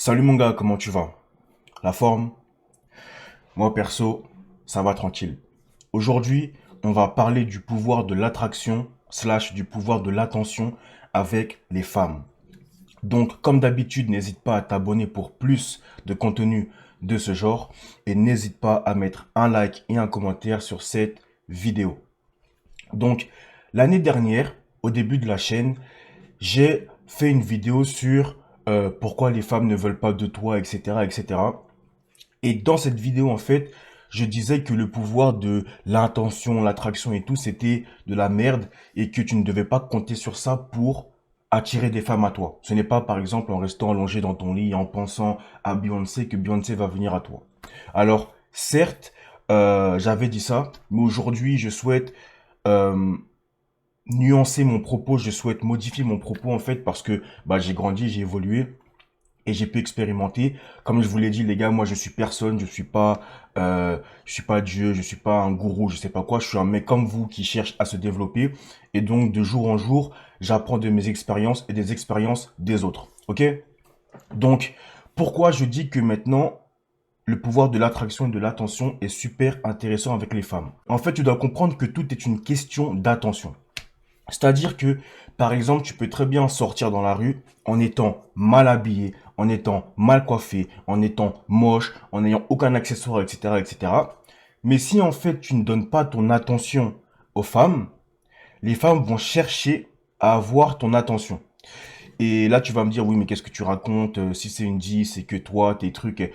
Salut mon gars, comment tu vas? La forme? Moi perso, ça va tranquille. Aujourd'hui, on va parler du pouvoir de l'attraction slash du pouvoir de l'attention avec les femmes. Donc, comme d'habitude, n'hésite pas à t'abonner pour plus de contenu de ce genre et n'hésite pas à mettre un like et un commentaire sur cette vidéo. Donc, l'année dernière, au début de la chaîne, j'ai fait une vidéo sur pourquoi les femmes ne veulent pas de toi, etc., etc. Et dans cette vidéo, en fait, je disais que le pouvoir de l'intention, l'attraction et tout, c'était de la merde et que tu ne devais pas compter sur ça pour attirer des femmes à toi. Ce n'est pas, par exemple, en restant allongé dans ton lit et en pensant à Beyoncé que Beyoncé va venir à toi. Alors, certes, j'avais dit ça, mais aujourd'hui, je souhaite euh, nuancer mon propos, je souhaite modifier mon propos, en fait, parce que bah, j'ai grandi, j'ai évolué et j'ai pu expérimenter. Comme je vous l'ai dit, les gars, moi je suis personne, je suis pas Dieu, je suis pas un gourou, je sais pas quoi. Je suis un mec comme vous qui cherche à se développer et donc de jour en jour, j'apprends de mes expériences et des expériences des autres. Ok? Donc pourquoi je dis que maintenant le pouvoir de l'attraction et de l'attention est super intéressant avec les femmes. En fait, tu dois comprendre que tout est une question d'attention. C'est-à-dire que, par exemple, tu peux très bien sortir dans la rue en étant mal habillé, en étant mal coiffé, en étant moche, en n'ayant aucun accessoire, etc., etc. Mais si en fait tu ne donnes pas ton attention aux femmes, les femmes vont chercher à avoir ton attention. Et là, tu vas me dire, oui, mais qu'est-ce que tu racontes? Si c'est une 10, c'est que toi, tes trucs.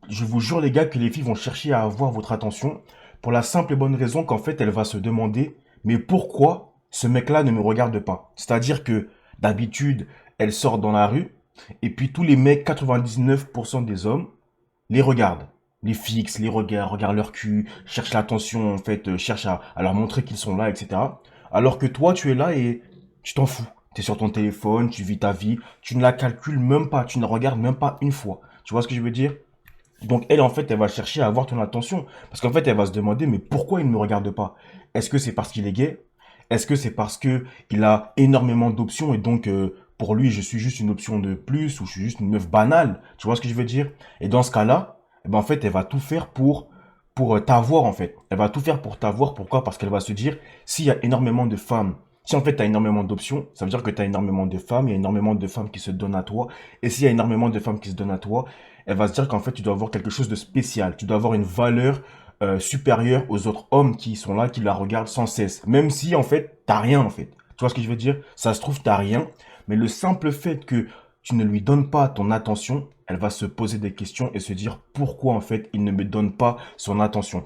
Je vous jure, les gars, que les filles vont chercher à avoir votre attention pour la simple et bonne raison qu'en fait, elle va se demander, mais pourquoi ce mec-là ne me regarde pas? C'est-à-dire que d'habitude, elle sort dans la rue et puis tous les mecs, 99% des hommes, les regardent. Les fixent, les regardent, regardent leur cul, cherchent l'attention, en fait, cherchent à leur montrer qu'ils sont là, etc. Alors que toi, tu es là et tu t'en fous. Tu es sur ton téléphone, tu vis ta vie, tu ne la calcules même pas, tu ne la regardes même pas une fois. Tu vois ce que je veux dire? Donc elle, en fait, elle va chercher à avoir ton attention. Parce qu'en fait, elle va se demander, mais pourquoi il ne me regarde pas? Est-ce que c'est parce qu'il est gay? Est-ce que c'est parce que il a énormément d'options et donc pour lui, je suis juste une option de plus ou je suis juste une meuf banale? Tu vois ce que je veux dire? Et dans ce cas-là, eh ben, en fait, elle va tout faire pour t'avoir, en fait. Elle va tout faire pour t'avoir. Pourquoi? Parce qu'elle va se dire, s'il y a énormément de femmes, si en fait tu as énormément d'options, ça veut dire que tu as énormément de femmes, il y a énormément de femmes qui se donnent à toi. Et s'il y a énormément de femmes qui se donnent à toi, elle va se dire qu'en fait, tu dois avoir quelque chose de spécial. Tu dois avoir une valeur supérieure aux autres hommes qui sont là, qui la regardent sans cesse. Même si, en fait, t'as rien, en fait. Tu vois ce que je veux dire? Ça se trouve, t'as rien. Mais le simple fait que tu ne lui donnes pas ton attention, elle va se poser des questions et se dire pourquoi, en fait, il ne me donne pas son attention.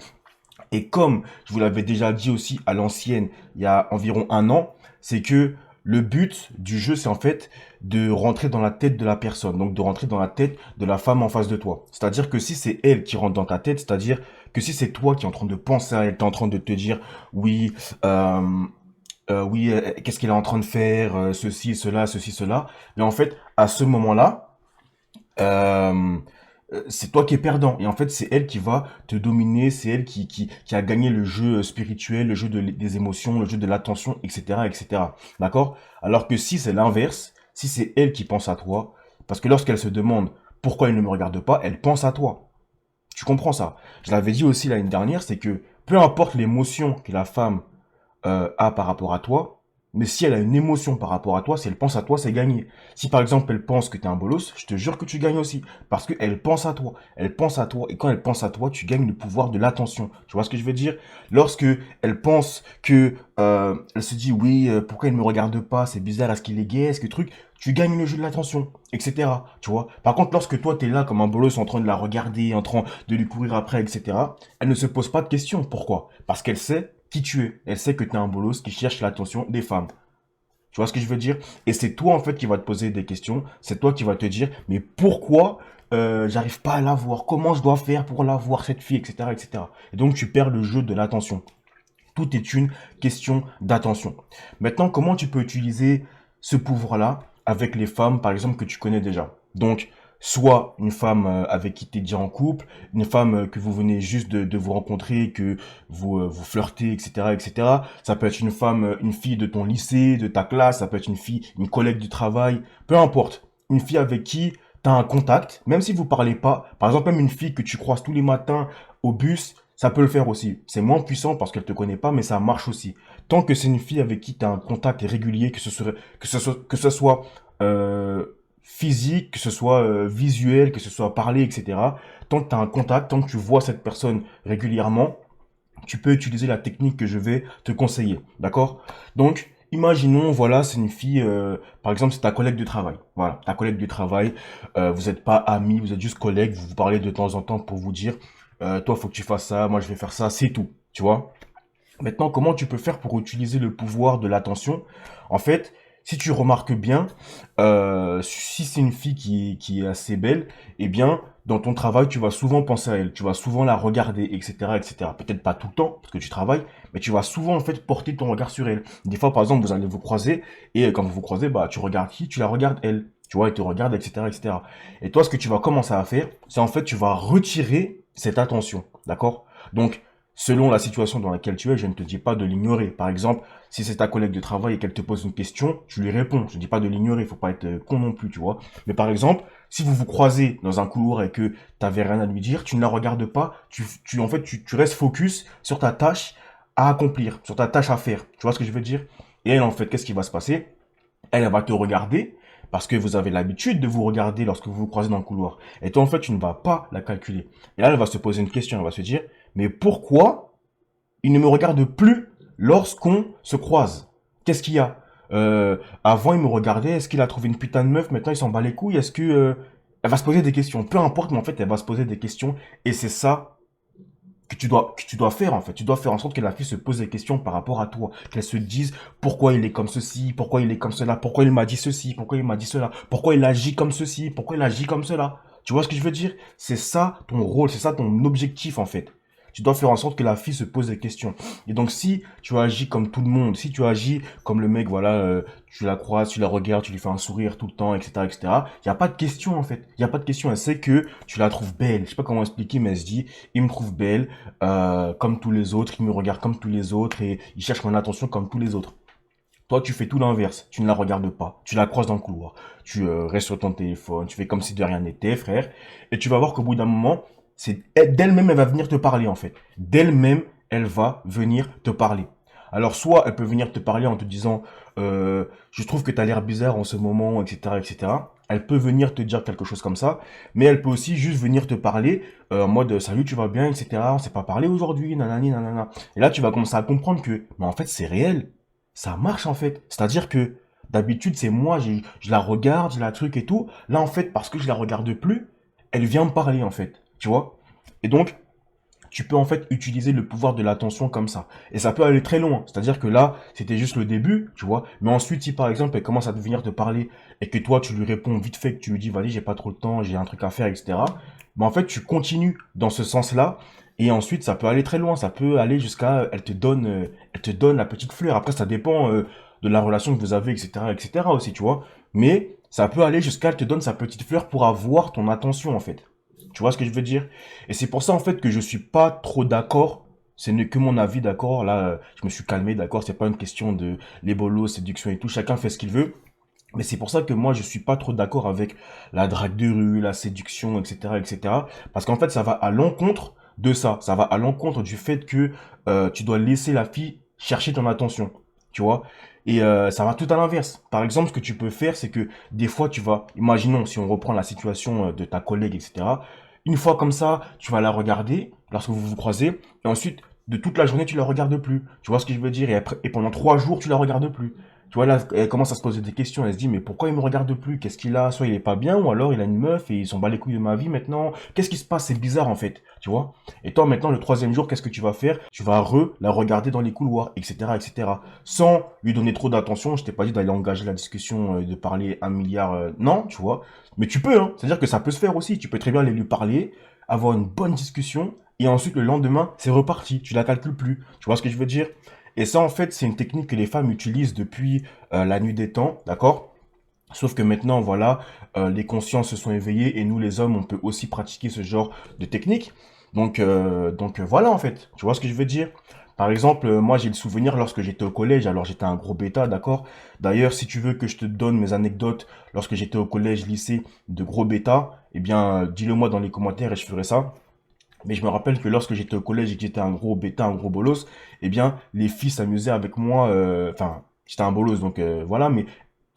Et comme je vous l'avais déjà dit aussi à l'ancienne, il y a environ un an, c'est que le but du jeu, c'est en fait de rentrer dans la tête de la personne, donc de rentrer dans la tête de la femme en face de toi. C'est-à-dire que si c'est elle qui rentre dans ta tête, c'est-à-dire que si c'est toi qui es en train de penser à elle, qui est en train de te dire, oui, oui, qu'est-ce qu'elle est en train de faire, ceci, cela, mais en fait, à ce moment-là, euh, c'est toi qui es perdant. Et en fait, c'est elle qui va te dominer, c'est elle qui a gagné le jeu spirituel, le jeu des émotions, le jeu de l'attention, etc., etc. D'accord? Alors que si c'est l'inverse, si c'est elle qui pense à toi, parce que lorsqu'elle se demande pourquoi elle ne me regarde pas, elle pense à toi. Tu comprends ça? Je l'avais dit aussi l'année dernière, c'est que peu importe l'émotion que la femme a par rapport à toi, mais si elle a une émotion par rapport à toi, si elle pense à toi, c'est gagné. Si par exemple elle pense que t'es un bolos, je te jure que tu gagnes aussi. Parce qu'elle pense à toi. Elle pense à toi. Et quand elle pense à toi, tu gagnes le pouvoir de l'attention. Tu vois ce que je veux dire? Lorsque elle pense que elle se dit oui, pourquoi il ne me regarde pas? C'est bizarre, est-ce qu'il est gay? Est-ce que truc? Tu gagnes le jeu de l'attention, etc. Tu vois? Par contre, lorsque toi t'es là comme un bolos en train de la regarder, en train de lui courir après, etc., elle ne se pose pas de questions. Pourquoi? Parce qu'elle sait qui tu es. Elle sait que tu es un bolos qui cherche l'attention des femmes. Tu vois ce que je veux dire? Et c'est toi en fait qui va te poser des questions. C'est toi qui va te dire, mais pourquoi j'arrive pas à la voir? Comment je dois faire pour la voir cette fille, etc., etc. Et cetera. Et donc tu perds le jeu de l'attention. Tout est une question d'attention. Maintenant, comment tu peux utiliser ce pouvoir-là avec les femmes, par exemple, que tu connais déjà? Donc, soit une femme avec qui tu es déjà en couple, une femme que vous venez juste de vous rencontrer, que vous flirtez, etc., etc. Ça peut être une femme, une fille de ton lycée, de ta classe, ça peut être une fille, une collègue du travail, peu importe. Une fille avec qui tu as un contact, même si vous parlez pas, par exemple, même une fille que tu croises tous les matins au bus, ça peut le faire aussi. C'est moins puissant parce qu'elle te connaît pas, mais ça marche aussi. Tant que c'est une fille avec qui tu as un contact régulier, que ce soit euh, physique, que ce soit visuel, que ce soit parlé, etc. Tant que tu as un contact, tant que tu vois cette personne régulièrement, tu peux utiliser la technique que je vais te conseiller. D'accord? Donc, imaginons, voilà, c'est une fille, par exemple, c'est ta collègue de travail. Voilà, ta collègue de travail, vous n'êtes pas amis, vous êtes juste collègues, vous vous parlez de temps en temps pour vous dire, toi, faut que tu fasses ça, moi, je vais faire ça, c'est tout. Tu vois? Maintenant, comment tu peux faire pour utiliser le pouvoir de l'attention? En fait, si tu remarques bien, si c'est une fille qui est assez belle, eh bien, dans ton travail, tu vas souvent penser à elle, tu vas souvent la regarder, etc., etc. Peut-être pas tout le temps, parce que tu travailles, mais tu vas souvent, en fait, porter ton regard sur elle. Des fois, par exemple, vous allez vous croiser, et quand vous vous croisez, bah, tu regardes qui? Tu la regardes elle. Tu vois, elle te regarde, etc., etc. Et toi, ce que tu vas commencer à faire, c'est en fait, tu vas retirer cette attention, d'accord? Donc, selon la situation dans laquelle tu es, je ne te dis pas de l'ignorer. Par exemple, si c'est ta collègue de travail et qu'elle te pose une question, tu lui réponds. Je ne dis pas de l'ignorer, il faut pas être con non plus, tu vois. Mais par exemple, si vous vous croisez dans un couloir et que tu n'avais rien à lui dire, tu ne la regardes pas, en fait, tu restes focus sur ta tâche à accomplir, sur ta tâche à faire. Tu vois ce que je veux dire? Et elle, en fait, qu'est-ce qui va se passer? Elle va te regarder parce que vous avez l'habitude de vous regarder lorsque vous vous croisez dans le couloir. Et toi, en fait, tu ne vas pas la calculer. Et là, elle va se poser une question. Elle va se dire, mais pourquoi il ne me regarde plus lorsqu'on se croise? Qu'est-ce qu'il y a? Avant, il me regardait. Est-ce qu'il a trouvé une putain de meuf? Maintenant, il s'en bat les couilles. Est-ce que... elle va se poser des questions. Peu importe, mais en fait, elle va se poser des questions. Et c'est ça que tu dois faire en fait. Tu dois faire en sorte que la fille se pose des questions par rapport à toi, qu'elle se dise pourquoi il est comme ceci, pourquoi il est comme cela, pourquoi il m'a dit ceci, pourquoi il m'a dit cela, pourquoi il agit comme ceci, pourquoi il agit comme cela. Tu vois ce que je veux dire? C'est ça ton rôle, c'est ça ton objectif en fait. Tu dois faire en sorte que la fille se pose des questions. Et donc si tu agis comme tout le monde, si tu agis comme le mec, voilà, tu la croises, tu la regardes, tu lui fais un sourire tout le temps, etc., etc. Il y a pas de question en fait. Il y a pas de question. Elle sait que tu la trouves belle. Je sais pas comment expliquer, mais elle se dit, il me trouve belle comme tous les autres, il me regarde comme tous les autres et il cherche mon attention comme tous les autres. Toi, tu fais tout l'inverse. Tu ne la regardes pas. Tu la croises dans le couloir. Tu restes sur ton téléphone. Tu fais comme si de rien n'était, frère. Et tu vas voir qu'au bout d'un moment, d'elle-même, elle va venir te parler, en fait. D'elle-même, elle va venir te parler. Alors, soit elle peut venir te parler en te disant, je trouve que tu as l'air bizarre en ce moment, etc., etc. Elle peut venir te dire quelque chose comme ça, mais elle peut aussi juste venir te parler en mode salut, tu vas bien, etc. On s'est pas parlé aujourd'hui, nanani, nanana. Et là, tu vas commencer à comprendre que, mais en fait, c'est réel. Ça marche en fait. C'est-à-dire que d'habitude, c'est moi, je la regarde, je la truc et tout. Là, en fait, parce que je la regarde plus, elle vient me parler en fait. Tu vois? Et donc, tu peux en fait utiliser le pouvoir de l'attention comme ça. Et ça peut aller très loin. C'est-à-dire que là, c'était juste le début, tu vois. Mais ensuite, si par exemple, elle commence à venir te parler et que toi, tu lui réponds vite fait, que tu lui dis, vas-y, j'ai pas trop le temps, j'ai un truc à faire, etc. Mais en fait, tu continues dans ce sens-là. Et ensuite, ça peut aller très loin. Ça peut aller jusqu'à, elle te donne la petite fleur. Après, ça dépend de la relation que vous avez, etc., etc. aussi, tu vois. Mais ça peut aller jusqu'à, elle te donne sa petite fleur pour avoir ton attention, en fait. Tu vois ce que je veux dire? Et c'est pour ça en fait que je suis pas trop d'accord. Ce n'est que mon avis, d'accord. Là, je me suis calmé, d'accord. C'est pas une question de les bolos, séduction et tout. Chacun fait ce qu'il veut. Mais c'est pour ça que moi, je suis pas trop d'accord avec la drague de rue, la séduction, etc., etc. Parce qu'en fait, ça va à l'encontre de ça. Ça va à l'encontre du fait que tu dois laisser la fille chercher ton attention. Tu vois? Et ça va tout à l'inverse. Par exemple, ce que tu peux faire, c'est que des fois, imaginons si on reprend la situation de ta collègue, etc. Une fois comme ça, tu vas la regarder lorsque vous vous croisez, et ensuite, de toute la journée, tu la regardes plus. Tu vois ce que je veux dire? Et pendant 3 jours, tu la regardes plus. Tu vois, là, elle commence à se poser des questions. Elle se dit, mais pourquoi il me regarde plus? Qu'est-ce qu'il a? Soit il est pas bien, ou alors il a une meuf et ils s'en bat les couilles de ma vie maintenant. Qu'est-ce qui se passe? C'est bizarre, en fait. Tu vois? Et toi, maintenant, le troisième jour, qu'est-ce que tu vas faire? Tu vas la regarder dans les couloirs, etc., etc. Sans lui donner trop d'attention. Je t'ai pas dit d'aller engager la discussion, de parler 1 milliard, non, tu vois? Mais tu peux, hein. C'est-à-dire que ça peut se faire aussi. Tu peux très bien aller lui parler, avoir une bonne discussion, et ensuite, le lendemain, c'est reparti. Tu la calcules plus. Tu vois ce que je veux dire? Et ça, en fait, c'est une technique que les femmes utilisent depuis la nuit des temps, d'accord? Sauf que maintenant, voilà, les consciences se sont éveillées et nous, les hommes, on peut aussi pratiquer ce genre de technique. Donc voilà, en fait. Tu vois ce que je veux dire? Par exemple, moi j'ai le souvenir lorsque j'étais au collège, alors j'étais un gros bêta, d'accord? D'ailleurs, si tu veux que je te donne mes anecdotes lorsque j'étais au collège, lycée, de gros bêta, eh bien, dis-le moi dans les commentaires et je ferai ça. Mais je me rappelle que lorsque j'étais au collège et que j'étais un gros bêta, un gros bolos, eh bien, les filles s'amusaient avec moi, enfin, j'étais un bolos, donc voilà, mais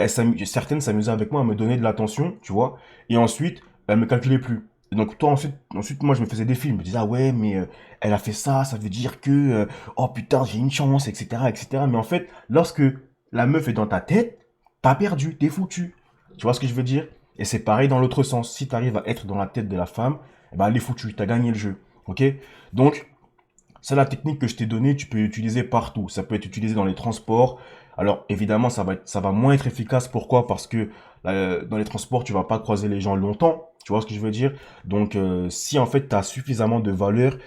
certaines s'amusaient avec moi à me donner de l'attention, tu vois, et ensuite, elles me calculaient plus. Et donc, toi, ensuite, moi, je me faisais des films, je me disais, ah ouais, mais elle a fait ça veut dire que, oh putain, j'ai une chance, etc., etc. Mais en fait, lorsque la meuf est dans ta tête, t'as perdu, t'es foutu. Tu vois ce que je veux dire? Et c'est pareil dans l'autre sens. Si tu arrives à être dans la tête de la femme, eh ben, elle est foutue, t'as gagné le jeu. Ok? Donc, c'est la technique que je t'ai donnée, tu peux l'utiliser partout. Ça peut être utilisé dans les transports. Alors, évidemment, ça va moins être efficace. Pourquoi? Parce que dans les transports, tu vas pas croiser les gens longtemps. Tu vois ce que je veux dire? Donc, si en fait, tu as suffisamment de valeur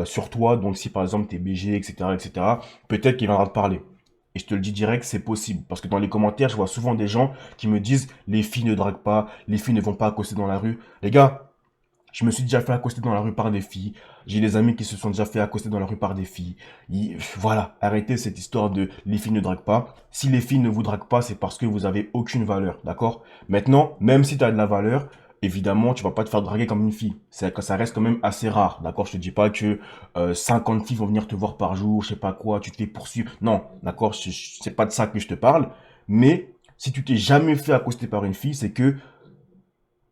sur toi, donc si par exemple, tu es BG, etc., etc., peut-être qu'il viendra te parler. Et je te le dis direct, c'est possible. Parce que dans les commentaires, je vois souvent des gens qui me disent, les filles ne draguent pas, les filles ne vont pas accoster dans la rue. Les gars, je me suis déjà fait accoster dans la rue par des filles. J'ai des amis qui se sont déjà fait accoster dans la rue par des filles. Voilà, arrêtez cette histoire de les filles ne draguent pas. Si les filles ne vous draguent pas, c'est parce que vous avez aucune valeur, d'accord? Maintenant, même si tu as de la valeur, évidemment, tu vas pas te faire draguer comme une fille. Ça reste quand même assez rare, d'accord? Je te dis pas que 50 filles vont venir te voir par jour, je sais pas quoi, tu te fais poursuivre. Non, d'accord? C'est pas de ça que je te parle. Mais si tu t'es jamais fait accoster par une fille, c'est que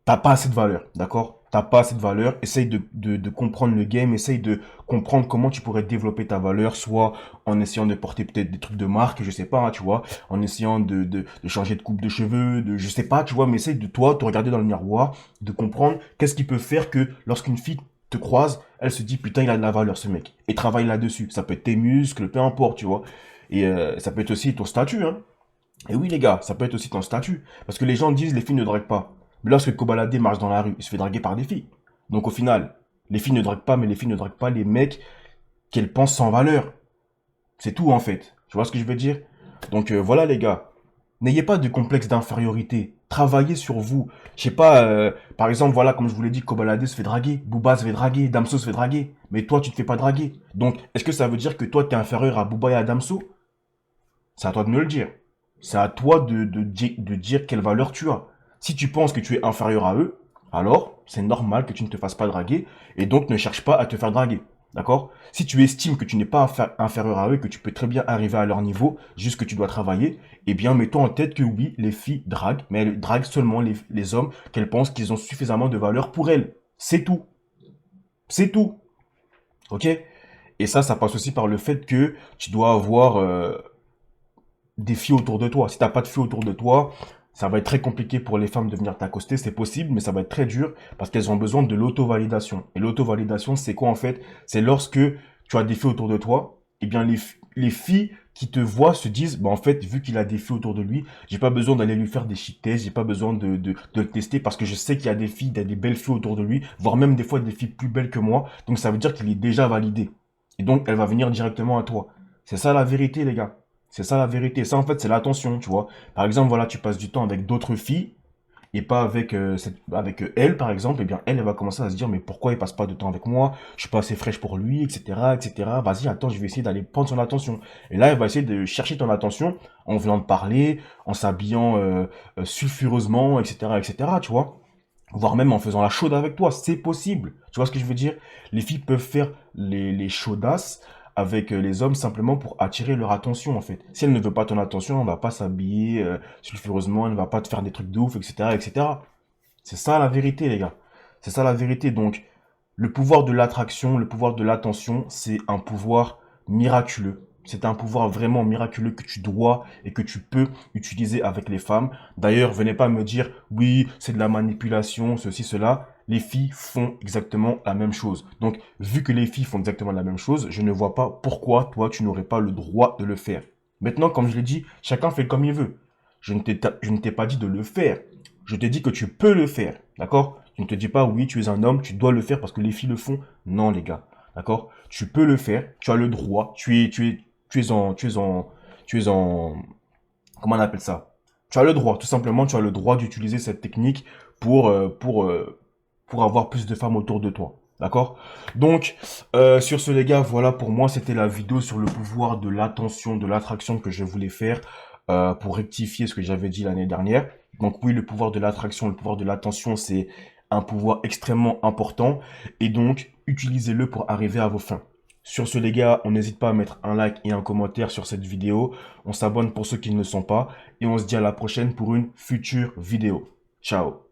t'as pas assez de valeur, d'accord? T'as pas assez de valeur. Essaye de comprendre le game, essaye de comprendre comment tu pourrais développer ta valeur, soit en essayant de porter peut-être des trucs de marque, je sais pas, hein, tu vois, en essayant de changer de coupe de cheveux, je sais pas, tu vois, mais essaye de toi, te regarder dans le miroir, de comprendre qu'est-ce qui peut faire que lorsqu'une fille te croise, elle se dit, putain, il a de la valeur, ce mec. Et travaille là-dessus. Ça peut être tes muscles, peu importe, tu vois. Et ça peut être aussi ton statut, hein. Et oui, les gars, ça peut être aussi ton statut. Parce que les gens disent les filles ne draguent pas. Mais lorsque Kobalade marche dans la rue, il se fait draguer par des filles. Donc au final, les filles ne draguent pas, mais les filles ne draguent pas les mecs qu'elles pensent sans valeur. C'est tout en fait. Tu vois ce que je veux dire? Donc voilà les gars. N'ayez pas de complexe d'infériorité. Travaillez sur vous. Je sais pas, par exemple, voilà, comme je vous l'ai dit, Kobalade se fait draguer, Booba se fait draguer, Damso se fait draguer. Mais toi, tu te fais pas draguer. Donc, est-ce que ça veut dire que toi, tu es inférieur à Booba et à Damso? C'est à toi de me le dire. C'est à toi de dire quelle valeur tu as. Si tu penses que tu es inférieur à eux, alors c'est normal que tu ne te fasses pas draguer et donc ne cherche pas à te faire draguer. D'accord? Si tu estimes que tu n'es pas inférieur à eux et que tu peux très bien arriver à leur niveau, juste que tu dois travailler, eh bien mets-toi en tête que oui, les filles draguent, mais elles draguent seulement les hommes qu'elles pensent qu'ils ont suffisamment de valeur pour elles. C'est tout. C'est tout. Ok? Et ça passe aussi par le fait que tu dois avoir des filles autour de toi. Si t'as pas de filles autour de toi, ça va être très compliqué pour les femmes de venir t'accoster. C'est possible, mais ça va être très dur parce qu'elles ont besoin de l'auto-validation. Et l'auto-validation, c'est quoi en fait? C'est lorsque tu as des filles autour de toi, eh bien les filles qui te voient se disent, bah en fait, vu qu'il a des filles autour de lui, j'ai pas besoin d'aller lui faire des shit tests, j'ai pas besoin de le tester parce que je sais qu'il y a des filles, il y a des belles filles autour de lui, voire même des fois des filles plus belles que moi. Donc ça veut dire qu'il est déjà validé. Et donc elle va venir directement à toi. C'est ça la vérité, les gars. C'est ça la vérité. Ça, en fait, c'est l'attention, tu vois. Par exemple, voilà, tu passes du temps avec d'autres filles et pas avec, avec elle, par exemple. Eh bien, elle va commencer à se dire, mais pourquoi il passe pas de temps avec moi? Je suis pas assez fraîche pour lui, etc., etc. Vas-y, attends, je vais essayer d'aller prendre son attention. Et là, elle va essayer de chercher ton attention en venant te parler, en s'habillant sulfureusement, etc., etc., tu vois. Voire même en faisant la chaude avec toi, c'est possible. Tu vois ce que je veux dire? Les filles peuvent faire les chaudasses avec les hommes simplement pour attirer leur attention en fait. Si elle ne veut pas ton attention, elle ne va pas s'habiller sulfureusement, elle ne va pas te faire des trucs de ouf, etc., etc. C'est ça la vérité, les gars. C'est ça la vérité. Donc, le pouvoir de l'attraction, le pouvoir de l'attention, c'est un pouvoir miraculeux. C'est un pouvoir vraiment miraculeux que tu dois et que tu peux utiliser avec les femmes. D'ailleurs, venez pas me dire, oui, c'est de la manipulation, ceci, cela. Les filles font exactement la même chose. Donc, vu que les filles font exactement la même chose, je ne vois pas pourquoi toi, tu n'aurais pas le droit de le faire. Maintenant, comme je l'ai dit, chacun fait comme il veut. Je ne t'ai pas dit de le faire. Je te dis que tu peux le faire. D'accord? Je ne te dis pas, oui, tu es un homme, tu dois le faire parce que les filles le font. Non, les gars. D'accord? Tu peux le faire. Tu as le droit. Tu es en, comment on appelle ça? Tu as le droit. Tout simplement, tu as le droit d'utiliser cette technique pour, pour avoir plus de femmes autour de toi. D'accord? Donc, sur ce les gars, voilà pour moi, c'était la vidéo sur le pouvoir de l'attention, de l'attraction que je voulais faire pour rectifier ce que j'avais dit l'année dernière. Donc oui, le pouvoir de l'attraction, le pouvoir de l'attention, c'est un pouvoir extrêmement important et donc utilisez-le pour arriver à vos fins. Sur ce les gars, on n'hésite pas à mettre un like et un commentaire sur cette vidéo. On s'abonne pour ceux qui ne le sont pas et on se dit à la prochaine pour une future vidéo. Ciao!